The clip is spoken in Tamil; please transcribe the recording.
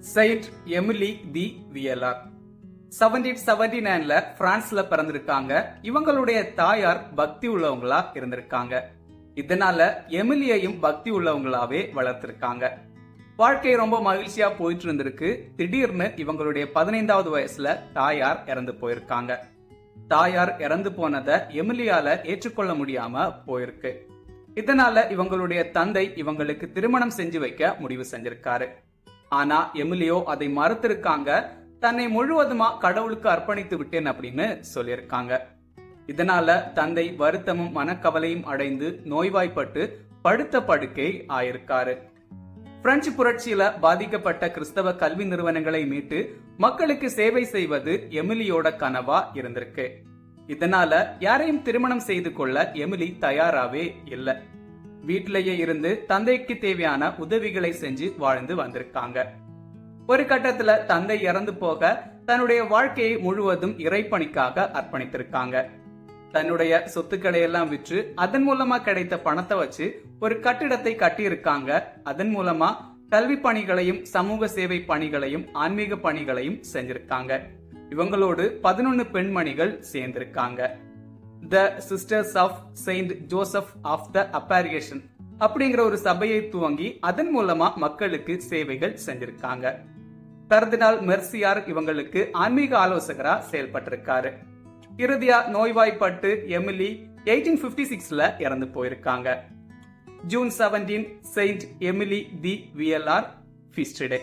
செயின்ட் எமிலி தி வியலார் 1779ல பிரான்ஸ்ல பிறந்திருக்காங்க. இவங்களுடைய தாயார் பக்தி உள்ளவங்களா இருந்திருக்காங்க. இதனால எமிலியையும் பக்தி உள்ளவங்களாவே வளர்த்திருக்காங்க. வாழ்க்கை ரொம்ப மகிழ்ச்சியா போயிட்டு இருந்திருக்கு. திடீர்னு இவங்களுடைய 15வது வயசுல தாயார் இறந்து போயிருக்காங்க. தாயார் இறந்து போனதை எமிலியால ஏற்றுக்கொள்ள முடியாம போயிருக்கு. இதனால இவங்களுடைய தந்தை இவங்களுக்கு திருமணம் செஞ்சு வைக்க முடிவு செஞ்சிருக்காரு. ஆனா எமிலியோ அதை மறுத்திருக்காங்க. தன்னை முழுவதுமா கடவுளுக்கு அர்ப்பணித்து விட்டேன் அப்படின்னு சொல்லியிருக்காங்க. இதனால தந்தை வருத்தமும் மனக்கவலையும் அடைந்து நோய்வாய்ப்பட்டு படுத்த படுக்கை ஆயிருக்காரு. பிரெஞ்சு புரட்சியில பாதிக்கப்பட்ட கிறிஸ்தவ கல்வி நிறுவனங்களை மீட்டு மக்களுக்கு சேவை செய்வது எமிலியோட கனவா இருந்திருக்கு. இதனால யாரையும் திருமணம் செய்து கொள்ள எமிலி தயாராவே இல்லை. வீட்டிலேயே இருந்து தந்தைக்கு தேவையான உதவிகளை செஞ்சு வாழ்ந்து வந்திருக்காங்க. ஒரு கட்டத்துல தந்தை இறந்து போக தன்னுடைய வாழ்க்கையை முழுவதும் இறைப்பணிக்காக அர்ப்பணித்திருக்காங்க. தன்னுடைய சொத்துக்களை எல்லாம் விற்று அதன் மூலமா கிடைத்த பணத்தை வச்சு ஒரு கட்டிடத்தை கட்டியிருக்காங்க. அதன் மூலமா கல்வி பணிகளையும் சமூக சேவை பணிகளையும் ஆன்மீக பணிகளையும் செஞ்சிருக்காங்க. இவங்களோடு 11 பெண்மணிகள் சேர்ந்திருக்காங்க. The sisters of saint Joseph of the apparition அப்படிங்கிற ஒரு சபையை துவங்கி அதன் மூலமா மக்களுக்கு சேவைகள் செஞ்சிருக்காங்க. கர்தினால் மெர்சியார் இவங்களுக்கு ஆன்மீக ஆலோசகரா செயல்பட்டிருக்காரு. இறுதியா நோய்வாய்ப்பட்டு எமிலி 1856ல இறந்து போயிருக்காங்க. ஜூன் 17 செயின்ட் எமிலி தி வியலார் ஃபீஸ்ட் டே.